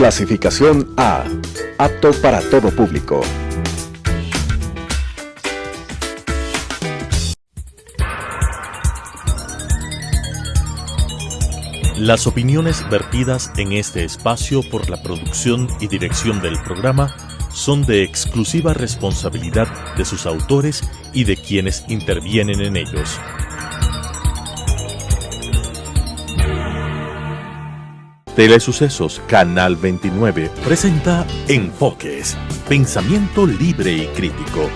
Clasificación A. Apto para todo público. Las opiniones vertidas en este espacio por la producción y dirección del programa son de exclusiva responsabilidad de sus autores y de quienes intervienen en ellos. Telesucesos Canal 29 presenta Enfoques, pensamiento libre y crítico.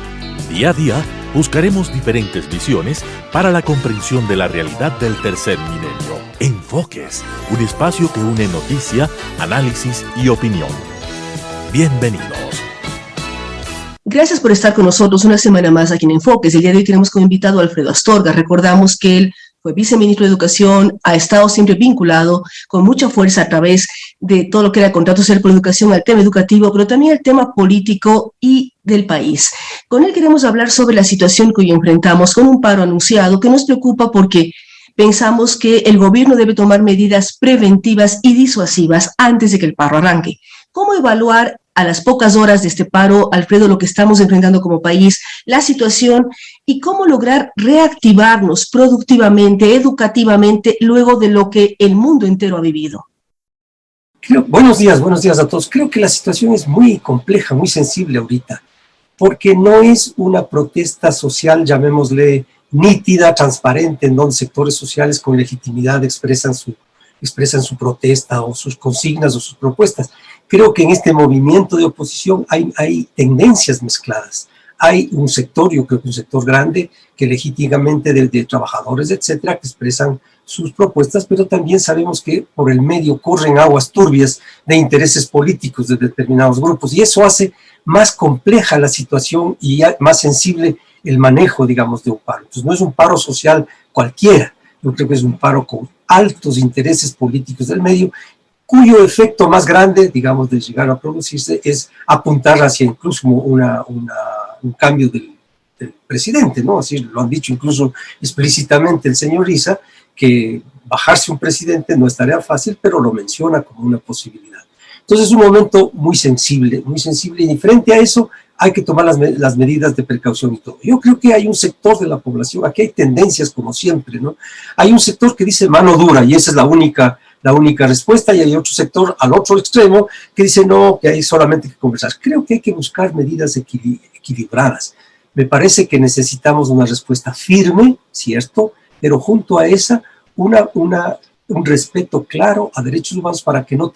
Día a día buscaremos diferentes visiones para la comprensión de la realidad del tercer milenio. Enfoques, un espacio que une noticia, análisis y opinión. Bienvenidos. Gracias por estar con nosotros una semana más aquí en Enfoques. El día de hoy tenemos como invitado a Alfredo Astorga. Recordamos que él fue viceministro de Educación, ha estado siempre vinculado con mucha fuerza a través de todo lo que era contrato social por educación al tema educativo, pero también al tema político y del país. Con él queremos hablar sobre la situación que hoy enfrentamos con un paro anunciado que nos preocupa porque pensamos que el gobierno debe tomar medidas preventivas y disuasivas antes de que el paro arranque. ¿Cómo evaluar a las pocas horas de este paro, Alfredo, lo que estamos enfrentando como país, la situación y cómo lograr reactivarnos productivamente, educativamente, luego de lo que el mundo entero ha vivido? Buenos días a todos. Creo que la situación es muy compleja, muy sensible ahorita, porque no es una protesta social, llamémosle, nítida, transparente, en donde sectores sociales con legitimidad expresan su protesta o sus consignas o sus propuestas. Creo que en este movimiento de oposición hay tendencias mezcladas. Hay un sector, yo creo que un sector grande, que legítimamente de trabajadores, etcétera, que expresan sus propuestas, pero también sabemos que por el medio corren aguas turbias de intereses políticos de determinados grupos, y eso hace más compleja la situación y más sensible el manejo, digamos, de un paro. Entonces no es un paro social cualquiera, yo creo que es un paro con altos intereses políticos del medio, cuyo efecto más grande, digamos, de llegar a producirse es apuntar hacia incluso un cambio del presidente, ¿no? Así lo han dicho incluso explícitamente el señor Issa, que bajarse un presidente no es tarea fácil, pero lo menciona como una posibilidad. Entonces es un momento muy sensible, y frente a eso hay que tomar las medidas de precaución y todo. Yo creo que hay un sector de la población, aquí hay tendencias como siempre, ¿no? Hay un sector que dice mano dura, y esa es la única respuesta, y hay otro sector al otro extremo que dice no, que hay solamente que conversar. Creo que hay que buscar medidas equilibradas. Me parece que necesitamos una respuesta firme, cierto, pero junto a esa un respeto claro a derechos humanos para que no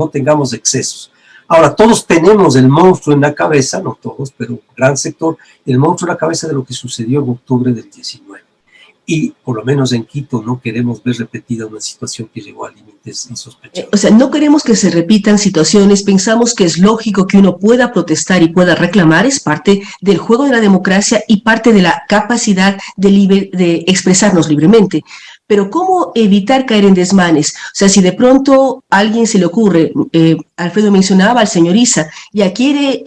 tengamos excesos. Ahora, todos tenemos el monstruo en la cabeza, no todos, pero un gran sector, el monstruo en la cabeza de lo que sucedió en octubre del 19. Y por lo menos en Quito no queremos ver repetida una situación que llegó a límites insospechados. O sea, no queremos que se repitan situaciones, pensamos que es lógico que uno pueda protestar y pueda reclamar, es parte del juego de la democracia y parte de la capacidad de expresarnos libremente. Pero ¿cómo evitar caer en desmanes? O sea, si de pronto a alguien se le ocurre, Alfredo mencionaba al señor Issa, ya quiere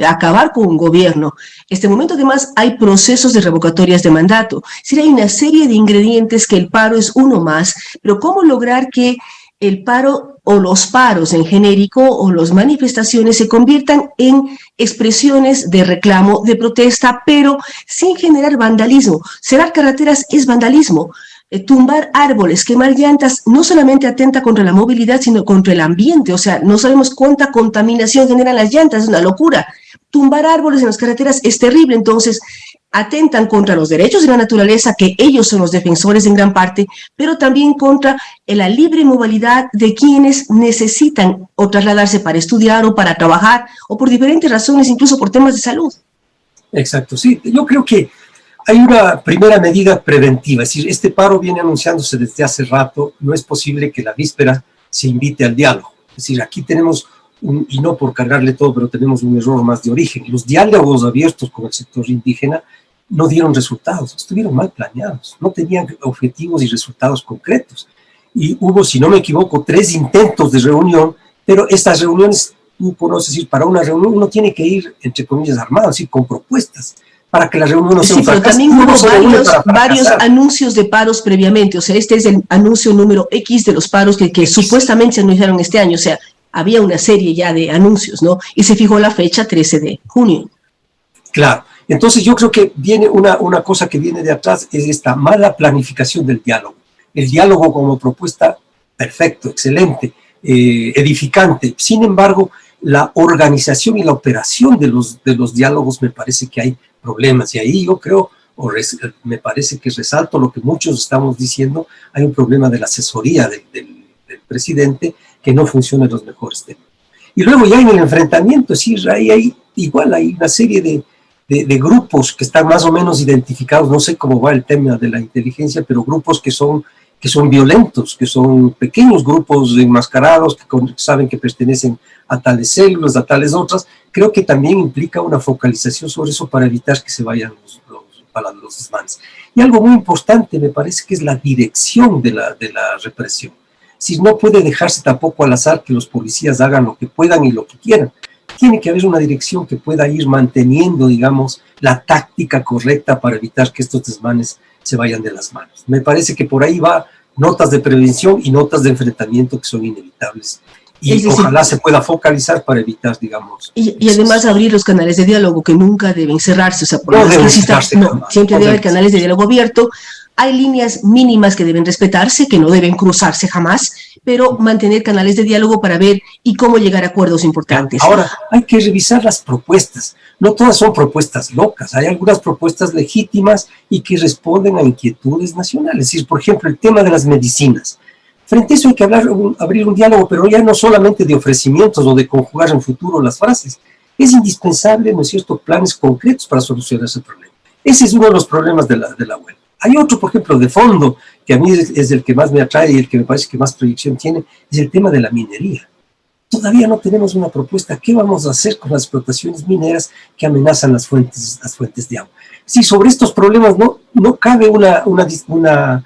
acabar con un gobierno. En este momento además hay procesos de revocatorias de mandato. Es decir, hay una serie de ingredientes que el paro es uno más, pero ¿cómo lograr que el paro o los paros en genérico o las manifestaciones se conviertan en expresiones de reclamo, de protesta, pero sin generar vandalismo? Cerrar carreteras es vandalismo. Tumbar árboles, quemar llantas, no solamente atenta contra la movilidad, sino contra el ambiente. O sea, no sabemos cuánta contaminación generan las llantas, es una locura. Tumbar árboles en las carreteras es terrible, entonces atentan contra los derechos de la naturaleza, que ellos son los defensores en gran parte, pero también contra la libre movilidad de quienes necesitan o trasladarse para estudiar o para trabajar, o por diferentes razones, incluso por temas de salud. Exacto, sí, yo creo que hay una primera medida preventiva, es decir, este paro viene anunciándose desde hace rato, no es posible que la víspera se invite al diálogo. Es decir, aquí tenemos, y no por cargarle todo, pero tenemos un error más de origen. Los diálogos abiertos con el sector indígena no dieron resultados, estuvieron mal planeados, no tenían objetivos y resultados concretos. Y hubo, si no me equivoco, 3 intentos de reunión, pero estas reuniones, tú conoces, es decir, para una reunión uno tiene que ir, entre comillas, armado, es decir, con propuestas, para que la reunión no sea un fracaso. Sí, pero también hubo varios anuncios de paros previamente, o sea, este es el anuncio número X de los paros que supuestamente se anunciaron este año, o sea, había una serie ya de anuncios, ¿no? Y se fijó la fecha 13 de junio. Claro. Entonces yo creo que viene una cosa que viene de atrás, es esta mala planificación del diálogo. El diálogo como propuesta, perfecto, excelente, edificante. Sin embargo, la organización y la operación de los diálogos me parece que hay problemas. Y ahí yo creo, me parece que resalto lo que muchos estamos diciendo, hay un problema de la asesoría del presidente que no funciona en los mejores temas. Y luego ya en el enfrentamiento, es decir, hay una serie de grupos que están más o menos identificados, no sé cómo va el tema de la inteligencia, pero grupos que son violentos, que son pequeños grupos enmascarados, que saben que pertenecen a tales células, a tales otras. Creo que también implica una focalización sobre eso para evitar que se vayan los desmanes. Y algo muy importante me parece que es la dirección de la represión. Si no puede dejarse tampoco al azar que los policías hagan lo que puedan y lo que quieran. Tiene que haber una dirección que pueda ir manteniendo, digamos, la táctica correcta para evitar que estos desmanes se vayan de las manos. Me parece que por ahí va notas de prevención y notas de enfrentamiento que son inevitables. Y ojalá se pueda focalizar para evitar, digamos... Y además abrir los canales de diálogo que nunca deben cerrarse. O sea, por no deben cerrarse, siempre debe haber canales de diálogo abierto. Hay líneas mínimas que deben respetarse, que no deben cruzarse jamás, pero mantener canales de diálogo para ver y cómo llegar a acuerdos importantes. Ahora, hay que revisar las propuestas. No todas son propuestas locas. Hay algunas propuestas legítimas y que responden a inquietudes nacionales. Es decir, por ejemplo, el tema de las medicinas. Frente a eso hay que abrir un diálogo, pero ya no solamente de ofrecimientos o de conjugar en futuro las frases. Es indispensable, ¿no es cierto?, planes concretos para solucionar ese problema. Ese es uno de los problemas de la huelga. Hay otro, por ejemplo, de fondo, que a mí es el que más me atrae y el que me parece que más proyección tiene, es el tema de la minería. Todavía no tenemos una propuesta. ¿Qué vamos a hacer con las explotaciones mineras que amenazan las fuentes de agua? Si sobre estos problemas no cabe una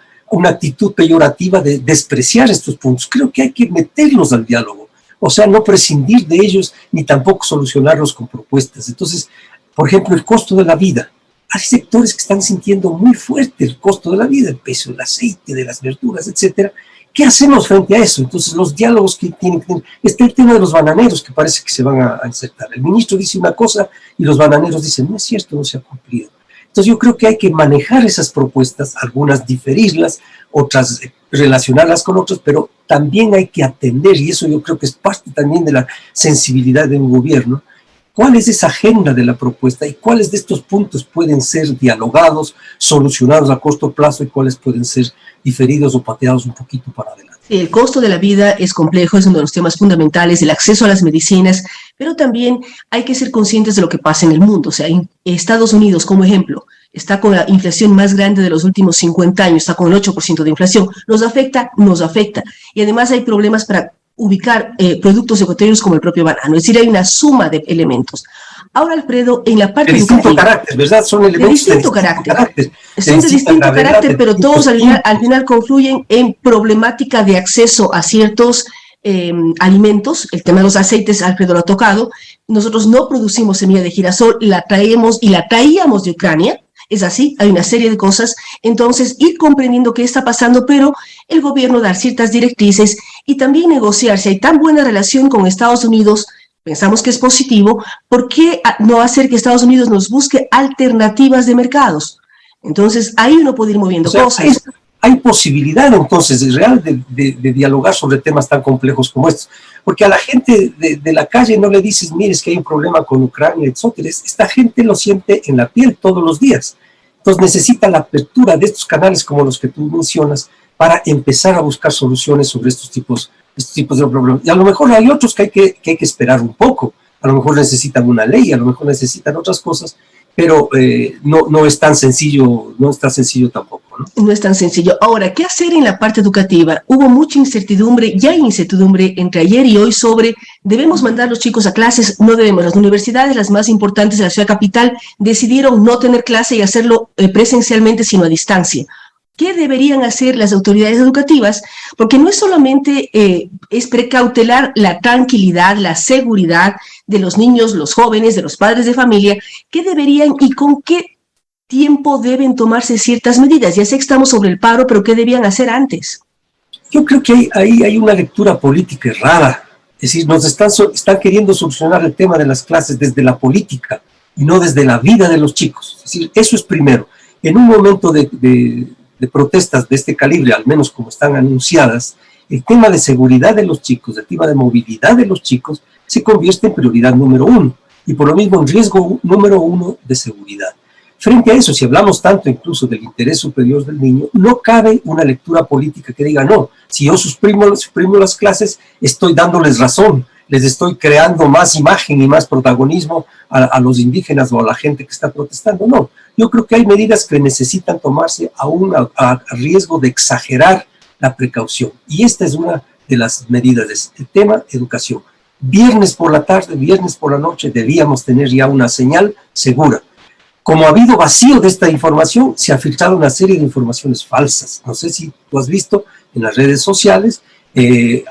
actitud peyorativa de despreciar estos puntos. Creo que hay que meterlos al diálogo. O sea, no prescindir de ellos ni tampoco solucionarlos con propuestas. Entonces, por ejemplo, el costo de la vida. Hay sectores que están sintiendo muy fuerte el costo de la vida, el peso del aceite, de las verduras, etcétera. ¿Qué hacemos frente a eso? Entonces, los diálogos que tienen que tener... Está el tema de los bananeros, que parece que se van a insertar. El ministro dice una cosa y los bananeros dicen, no es cierto, no se ha cumplido. Entonces, yo creo que hay que manejar esas propuestas, algunas diferirlas, otras relacionarlas con otras, pero también hay que atender, y eso yo creo que es parte también de la sensibilidad de un gobierno, cuál es esa agenda de la propuesta y cuáles de estos puntos pueden ser dialogados, solucionados a corto plazo y cuáles pueden ser diferidos o pateados un poquito para adelante. El costo de la vida es complejo, es uno de los temas fundamentales, el acceso a las medicinas, pero también hay que ser conscientes de lo que pasa en el mundo. O sea, en Estados Unidos, como ejemplo, está con la inflación más grande de los últimos 50 años, está con el 8% de inflación. ¿Nos afecta? Nos afecta. Y además hay problemas para ubicar productos ecuatorianos como el propio banano. Es decir, hay una suma de elementos. Ahora, Alfredo, en la parte de distinto carácter, ¿verdad? Son elementos de distinto carácter. Son de distinto carácter, pero todos al final confluyen en problemática de acceso a ciertos alimentos. El tema de los aceites, Alfredo lo ha tocado. Nosotros no producimos semilla de girasol, la traemos y la traíamos de Ucrania. Es así, hay una serie de cosas. Entonces, ir comprendiendo qué está pasando, pero el gobierno dar ciertas directrices y también negociar. Si hay tan buena relación con Estados Unidos, pensamos que es positivo, ¿por qué no hacer que Estados Unidos nos busque alternativas de mercados? Entonces, ahí uno puede ir moviendo cosas. Hay posibilidad, entonces, real de dialogar sobre temas tan complejos como estos. Porque a la gente de la calle no le dices, mire, es que hay un problema con Ucrania, etcétera. Esta gente lo siente en la piel todos los días. Entonces necesita la apertura de estos canales como los que tú mencionas para empezar a buscar soluciones sobre estos tipos de problemas. Y a lo mejor hay otros que hay que esperar un poco. A lo mejor necesitan una ley, a lo mejor necesitan otras cosas, pero no es tan sencillo, no es tan sencillo tampoco, ¿no? No es tan sencillo. Ahora, ¿qué hacer en la parte educativa? Hubo mucha incertidumbre, ya hay incertidumbre entre ayer y hoy sobre ¿debemos mandar a los chicos a clases? No debemos. Las universidades, las más importantes de la ciudad capital, decidieron no tener clase y hacerlo presencialmente, sino a distancia. ¿Qué deberían hacer las autoridades educativas? Porque no es solamente es precautelar la tranquilidad, la seguridad de los niños, los jóvenes, de los padres de familia. ¿Qué deberían y con qué tiempo deben tomarse ciertas medidas? Ya sé que estamos sobre el paro, pero ¿qué debían hacer antes? Yo creo que ahí hay una lectura política errada. Es decir, están queriendo solucionar el tema de las clases desde la política y no desde la vida de los chicos. Es decir, eso es primero. En un momento de protestas de este calibre, al menos como están anunciadas, el tema de seguridad de los chicos, el tema de movilidad de los chicos, se convierte en prioridad número uno y por lo mismo en riesgo número uno de seguridad. Frente a eso, si hablamos tanto incluso del interés superior del niño, no cabe una lectura política que diga, no, si yo suprimo las clases, estoy dándoles razón, les estoy creando más imagen y más protagonismo a los indígenas o a la gente que está protestando. No, yo creo que hay medidas que necesitan tomarse aún a riesgo de exagerar la precaución. Y esta es una de las medidas, el tema educación. Viernes por la tarde, viernes por la noche, debíamos tener ya una señal segura. Como ha habido vacío de esta información, se ha filtrado una serie de informaciones falsas. No sé si tú has visto en las redes sociales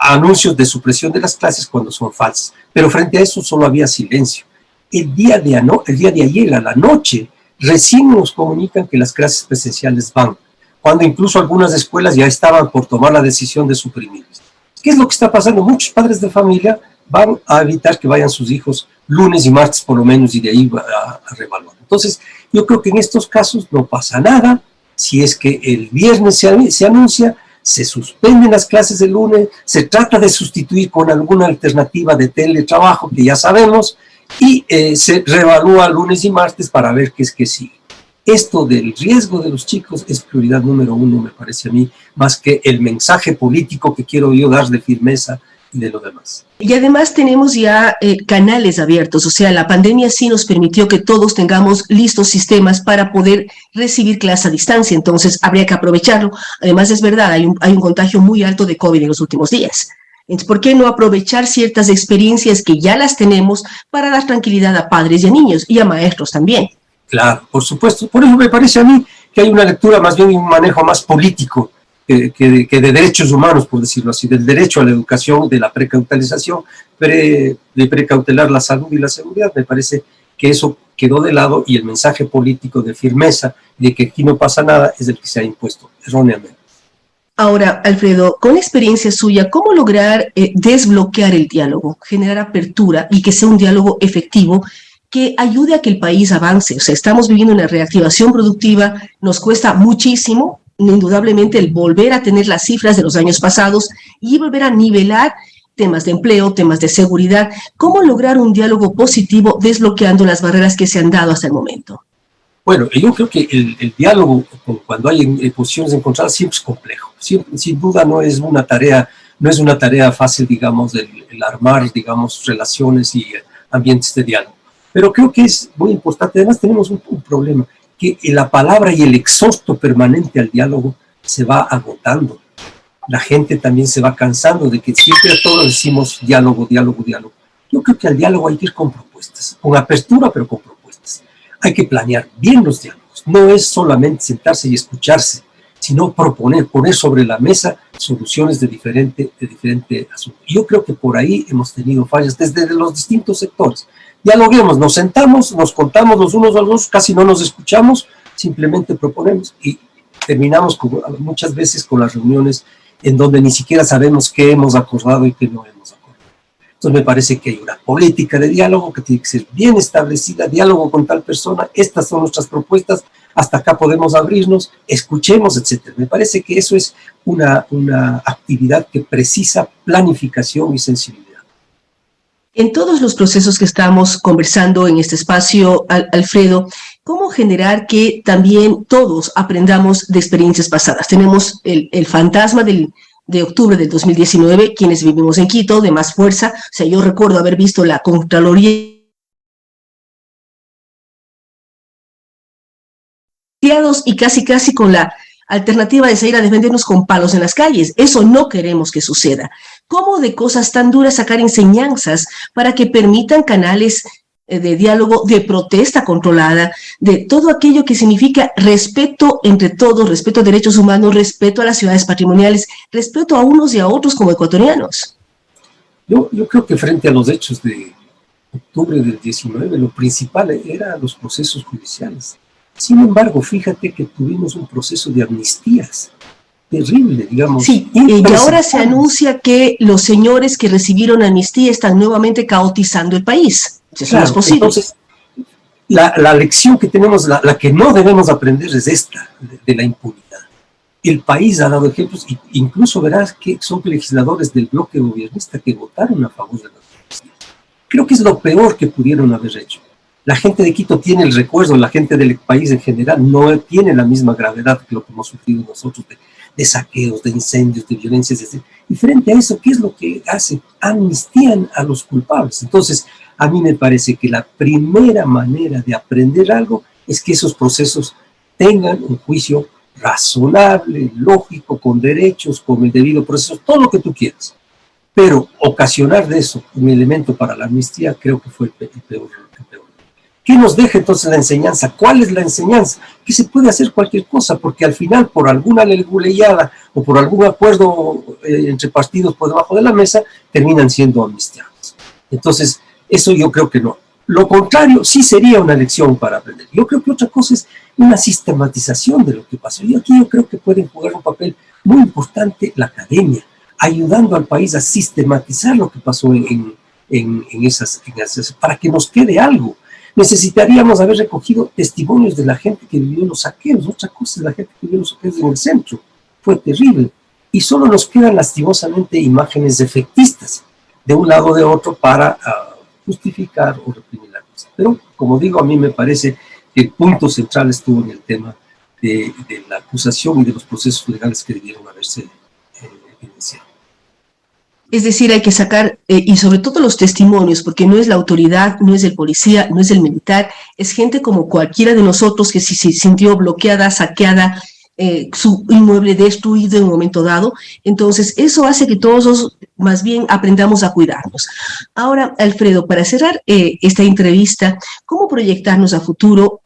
anuncios de supresión de las clases cuando son falsas. Pero frente a eso solo había silencio. El día de ayer, a la noche, recién nos comunican que las clases presenciales van, cuando incluso algunas escuelas ya estaban por tomar la decisión de suprimirlas. ¿Qué es lo que está pasando? Muchos padres de familia van a evitar que vayan sus hijos lunes y martes por lo menos y de ahí a reevaluar. Entonces, yo creo que en estos casos no pasa nada. Si es que el viernes se anuncia, se suspenden las clases el lunes, se trata de sustituir con alguna alternativa de teletrabajo que ya sabemos y se reevalúa lunes y martes para ver qué es que sigue. Esto del riesgo de los chicos es prioridad número uno, me parece a mí, más que el mensaje político que quiero yo dar de firmeza y de lo demás. Y además tenemos ya canales abiertos, o sea, la pandemia sí nos permitió que todos tengamos listos sistemas para poder recibir clase a distancia, entonces habría que aprovecharlo. Además es verdad, hay un contagio muy alto de COVID en los últimos días. Entonces, ¿por qué no aprovechar ciertas experiencias que ya las tenemos para dar tranquilidad a padres y a niños y a maestros también? Claro, por supuesto. Por eso me parece a mí que hay una lectura más bien y un manejo más político que de derechos humanos, por decirlo así, del derecho a la educación, de la precautelización, de precautelar la salud y la seguridad. Me parece que eso quedó de lado y el mensaje político de firmeza de que aquí no pasa nada es el que se ha impuesto erróneamente. Ahora, Alfredo, con experiencia suya, ¿cómo lograr desbloquear el diálogo, generar apertura y que sea un diálogo efectivo que ayude a que el país avance? O sea, estamos viviendo una reactivación productiva, nos cuesta muchísimo, indudablemente, el volver a tener las cifras de los años pasados y volver a nivelar temas de empleo, temas de seguridad. ¿Cómo lograr un diálogo positivo desbloqueando las barreras que se han dado hasta el momento? Bueno, yo creo que el diálogo, cuando hay posiciones encontradas, siempre es complejo. Sin duda no es una tarea fácil, digamos, el armar, digamos, relaciones y ambientes de diálogo. Pero creo que es muy importante. Además tenemos un problema, que la palabra y el exhorto permanente al diálogo se va agotando. La gente también se va cansando de que siempre a todos decimos diálogo, diálogo, diálogo. Yo creo que al diálogo hay que ir con propuestas, con apertura, pero con propuestas. Hay que planear bien los diálogos. No es solamente sentarse y escucharse, sino poner sobre la mesa soluciones de diferente asunto. Yo creo que por ahí hemos tenido fallas desde los distintos sectores. Dialoguemos, nos sentamos, nos contamos los unos a los otros, casi no nos escuchamos, simplemente proponemos y terminamos muchas veces con las reuniones en donde ni siquiera sabemos qué hemos acordado y qué no hemos acordado. Entonces me parece que hay una política de diálogo que tiene que ser bien establecida, diálogo con tal persona, estas son nuestras propuestas, hasta acá podemos abrirnos, escuchemos, etc. Me parece que eso es una actividad que precisa planificación y sensibilidad. En todos los procesos que estamos conversando en este espacio, Alfredo, ¿cómo generar que también todos aprendamos de experiencias pasadas? Tenemos el fantasma de octubre del 2019, quienes vivimos en Quito, de más fuerza. O sea, yo recuerdo haber visto la Contraloría y casi con la alternativa de salir a defendernos con palos en las calles. Eso no queremos que suceda. ¿Cómo de cosas tan duras sacar enseñanzas para que permitan canales de diálogo, de protesta controlada, de todo aquello que significa respeto entre todos, respeto a derechos humanos, respeto a las ciudades patrimoniales, respeto a unos y a otros como ecuatorianos? Yo creo que frente a los hechos de octubre del 19, lo principal eran los procesos judiciales. Sin embargo, fíjate que tuvimos un proceso de amnistías terrible, digamos. Sí, y ahora se anuncia que los señores que recibieron amnistía están nuevamente caotizando el país. Eso Claro, no es posible. Entonces, la lección que tenemos, la que no debemos aprender es esta, de la impunidad. El país ha dado ejemplos, incluso verás que son legisladores del bloque gobernista que votaron a favor de la amnistía. Creo que es lo peor que pudieron haber hecho. La gente de Quito tiene el recuerdo, la gente del país en general no tiene la misma gravedad que lo que hemos sufrido nosotros de saqueos, de incendios, de violencias, etc. Y frente a eso, ¿qué es lo que hace? Amnistían a los culpables. Entonces, a mí me parece que la primera manera de aprender algo es que esos procesos tengan un juicio razonable, lógico, con derechos, con el debido proceso, todo lo que tú quieras. Pero ocasionar de eso un elemento para la amnistía creo que fue el peor. ¿Qué nos deja entonces la enseñanza? ¿Cuál es la enseñanza? Que se puede hacer cualquier cosa, porque al final, por alguna leguleyada o por algún acuerdo entre partidos por debajo de la mesa, terminan siendo amnistiados. Entonces, eso yo creo que no. Lo contrario sí sería una lección para aprender. Yo creo que otra cosa es una sistematización de lo que pasó. Y aquí yo creo que pueden jugar un papel muy importante la academia, ayudando al país a sistematizar lo que pasó en esas, para que nos quede algo. Necesitaríamos haber recogido testimonios de la gente que vivió los saqueos. Otra cosa es la gente que vivió los saqueos en el centro. Fue terrible. Y solo nos quedan lastimosamente imágenes efectistas de un lado o de otro para justificar o reprimir la cosa. Pero, como digo, a mí me parece que el punto central estuvo en el tema de la acusación y de los procesos legales que debieron haberse iniciado. Es decir, hay que sacar, y sobre todo los testimonios, porque no es la autoridad, no es el policía, no es el militar, es gente como cualquiera de nosotros que se sintió bloqueada, saqueada, su inmueble destruido en un momento dado. Entonces, eso hace que todos más bien aprendamos a cuidarnos. Ahora, Alfredo, para cerrar esta entrevista, ¿cómo proyectarnos a futuro?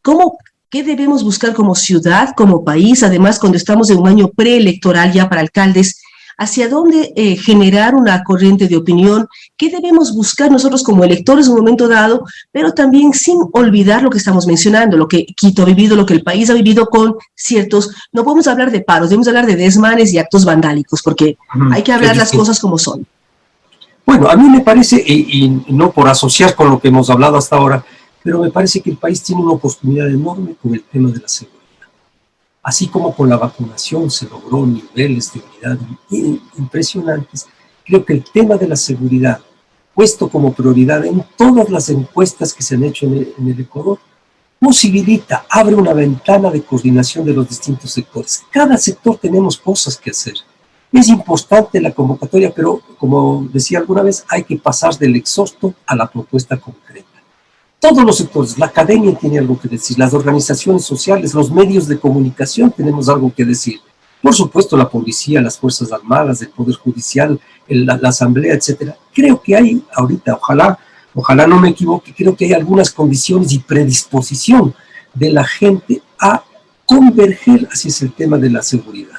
¿Qué debemos buscar como ciudad, como país? Además, cuando estamos en un año preelectoral ya para alcaldes, ¿hacia dónde generar una corriente de opinión? ¿Qué debemos buscar nosotros como electores en un momento dado? Pero también sin olvidar lo que estamos mencionando, lo que Quito ha vivido, lo que el país ha vivido con ciertos... No podemos hablar de paros, debemos hablar de desmanes y actos vandálicos, porque hay que hablar las cosas como son. Bueno, a mí me parece, y no por asociar con lo que hemos hablado hasta ahora, pero me parece que el país tiene una oportunidad enorme con el tema de la seguridad. Así como con la vacunación se logró niveles de unidad impresionantes, creo que el tema de la seguridad, puesto como prioridad en todas las encuestas que se han hecho en el Ecuador, posibilita, abre una ventana de coordinación de los distintos sectores. Cada sector tenemos cosas que hacer. Es importante la convocatoria, pero como decía alguna vez, hay que pasar del exhausto a la propuesta concreta. Todos los sectores, la academia tiene algo que decir, las organizaciones sociales, los medios de comunicación tenemos algo que decir. Por supuesto, la policía, las Fuerzas Armadas, el Poder Judicial, la Asamblea, etc. Creo que hay ahorita, ojalá no me equivoque, creo que hay algunas condiciones y predisposición de la gente a converger hacia ese tema de la seguridad.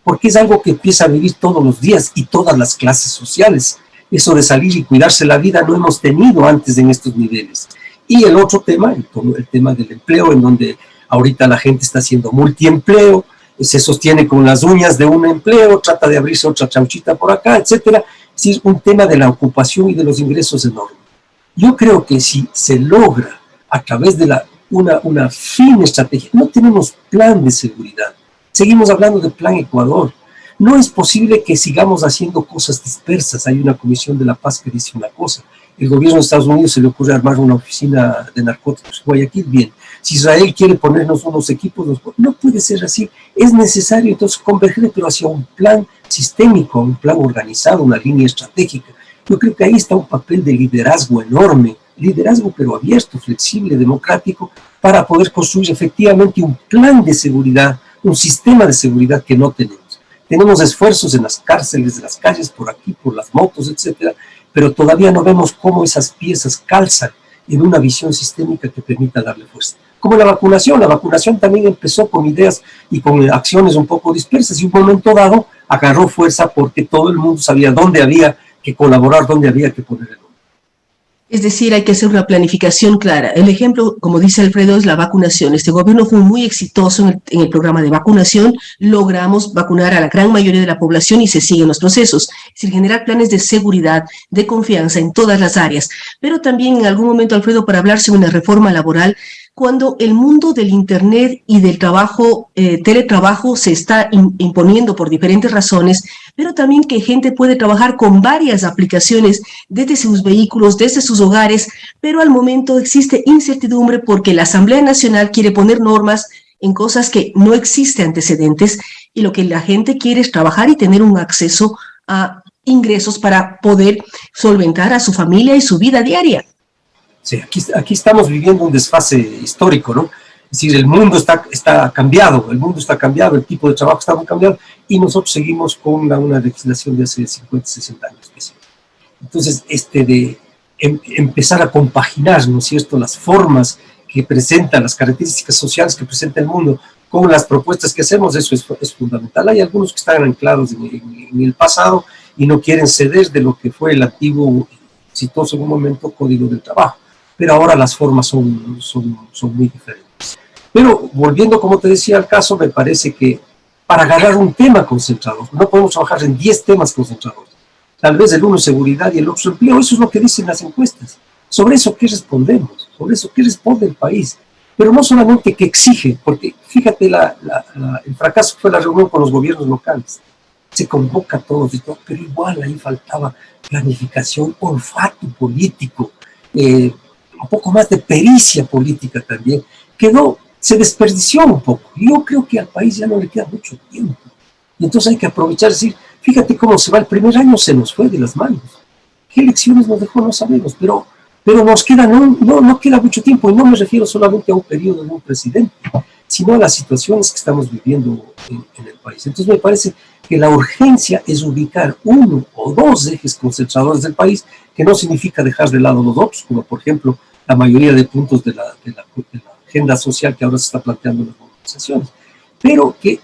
Porque es algo que empieza a vivir todos los días y todas las clases sociales. Eso de salir y cuidarse la vida no hemos tenido antes en estos niveles. Y el otro tema, el tema del empleo, en donde ahorita la gente está haciendo multiempleo, se sostiene con las uñas de un empleo, trata de abrirse otra chauchita por acá, etcétera. Es decir, un tema de la ocupación y de los ingresos enormes. Yo creo que si se logra a través de una fina estrategia, no tenemos plan de seguridad, seguimos hablando de Plan Ecuador. No es posible que sigamos haciendo cosas dispersas. Hay una Comisión de la Paz que dice una cosa. El gobierno de Estados Unidos se le ocurre armar una oficina de narcóticos en Guayaquil, bien. Si Israel quiere ponernos unos equipos, no puede ser así. Es necesario entonces converger, pero hacia un plan sistémico, un plan organizado, una línea estratégica. Yo creo que ahí está un papel de liderazgo enorme, liderazgo pero abierto, flexible, democrático, para poder construir efectivamente un plan de seguridad, un sistema de seguridad que no tenemos. Tenemos esfuerzos en las cárceles, en las calles, por aquí, por las motos, etcétera, pero todavía no vemos cómo esas piezas calzan en una visión sistémica que permita darle fuerza. Como la vacunación también empezó con ideas y con acciones un poco dispersas y un momento dado agarró fuerza porque todo el mundo sabía dónde había que colaborar, dónde había que poner el nombre. Es decir, hay que hacer una planificación clara. El ejemplo, como dice Alfredo, es la vacunación. Este gobierno fue muy exitoso en el programa de vacunación. Logramos vacunar a la gran mayoría de la población y se siguen los procesos. Es decir, generar planes de seguridad, de confianza en todas las áreas. Pero también en algún momento, Alfredo, para hablar sobre una reforma laboral, cuando el mundo del Internet y del trabajo, teletrabajo se está imponiendo por diferentes razones, pero también que gente puede trabajar con varias aplicaciones desde sus vehículos, desde sus hogares, pero al momento existe incertidumbre porque la Asamblea Nacional quiere poner normas en cosas que no existen antecedentes y lo que la gente quiere es trabajar y tener un acceso a ingresos para poder solventar a su familia y su vida diaria. Sí, aquí estamos viviendo un desfase histórico, ¿no? Es decir, el mundo está cambiado, el tipo de trabajo está muy cambiado y nosotros seguimos con una legislación de hace 50, 60 años. Entonces, de empezar a compaginar, ¿no es cierto?, las formas que presentan, las características sociales que presenta el mundo con las propuestas que hacemos, eso es fundamental. Hay algunos que están anclados en el pasado y no quieren ceder de lo que fue el antiguo, exitoso en un momento, Código del Trabajo. Pero ahora las formas son muy diferentes. Pero volviendo, como te decía, al caso, me parece que para agarrar un tema concentrador, no podemos trabajar en 10 temas concentradores. Tal vez el uno es seguridad y el otro es empleo, eso es lo que dicen las encuestas. Sobre eso, ¿qué respondemos? Sobre eso, ¿qué responde el país? Pero no solamente que exige, porque fíjate el fracaso fue la reunión con los gobiernos locales. Se convoca a todos y todo, pero igual ahí faltaba planificación, olfato político, un poco más de pericia política también. Se desperdició un poco. Yo creo que al país ya no le queda mucho tiempo. Y entonces hay que aprovechar, decir, fíjate cómo se va, el primer año se nos fue de las manos. ¿Qué elecciones nos dejó? No sabemos, pero nos queda, no queda mucho tiempo, y no me refiero solamente a un periodo de un presidente, sino a las situaciones que estamos viviendo en el país. Entonces me parece que la urgencia es ubicar uno o dos ejes concentradores del país, que no significa dejar de lado los otros, como por ejemplo la mayoría de puntos de la agenda social que ahora se está planteando en las movilizaciones, pero que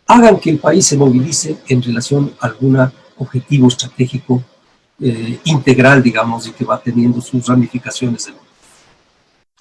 hagan que el país se movilice en relación a algún objetivo estratégico integral, digamos, y que va teniendo sus ramificaciones.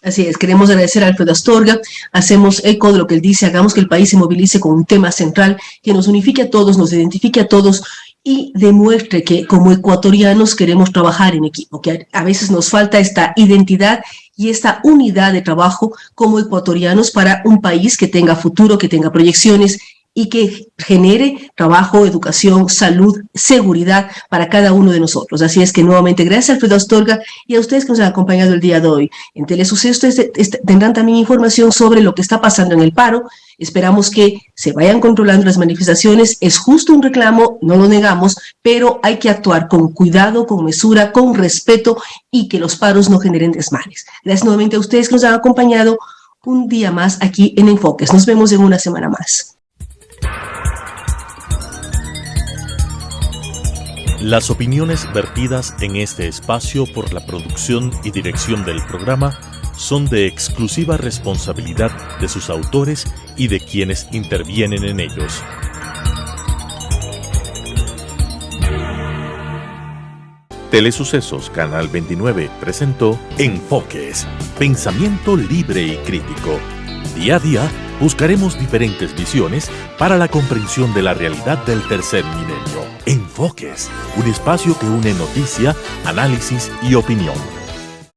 Así es, queremos agradecer a Alfredo Astorga, hacemos eco de lo que él dice, hagamos que el país se movilice con un tema central que nos unifique a todos, nos identifique a todos y demuestre que como ecuatorianos queremos trabajar en equipo, que a veces nos falta esta identidad y esta unidad de trabajo como ecuatorianos para un país que tenga futuro, que tenga proyecciones y que genere trabajo, educación, salud, seguridad para cada uno de nosotros. Así es que nuevamente gracias a Alfredo Astorga y a ustedes que nos han acompañado el día de hoy. En Telesucesos tendrán también información sobre lo que está pasando en el paro. Esperamos que se vayan controlando las manifestaciones. Es justo un reclamo, no lo negamos, pero hay que actuar con cuidado, con mesura, con respeto y que los paros no generen desmanes. Gracias nuevamente a ustedes que nos han acompañado un día más aquí en Enfoques. Nos vemos en una semana más. Las opiniones vertidas en este espacio por la producción y dirección del programa son de exclusiva responsabilidad de sus autores y de quienes intervienen en ellos. Telesucesos Canal 29 presentó Enfoques, pensamiento libre y crítico. Día a día buscaremos diferentes visiones para la comprensión de la realidad del tercer milenio. Enfoques, un espacio que une noticia, análisis y opinión.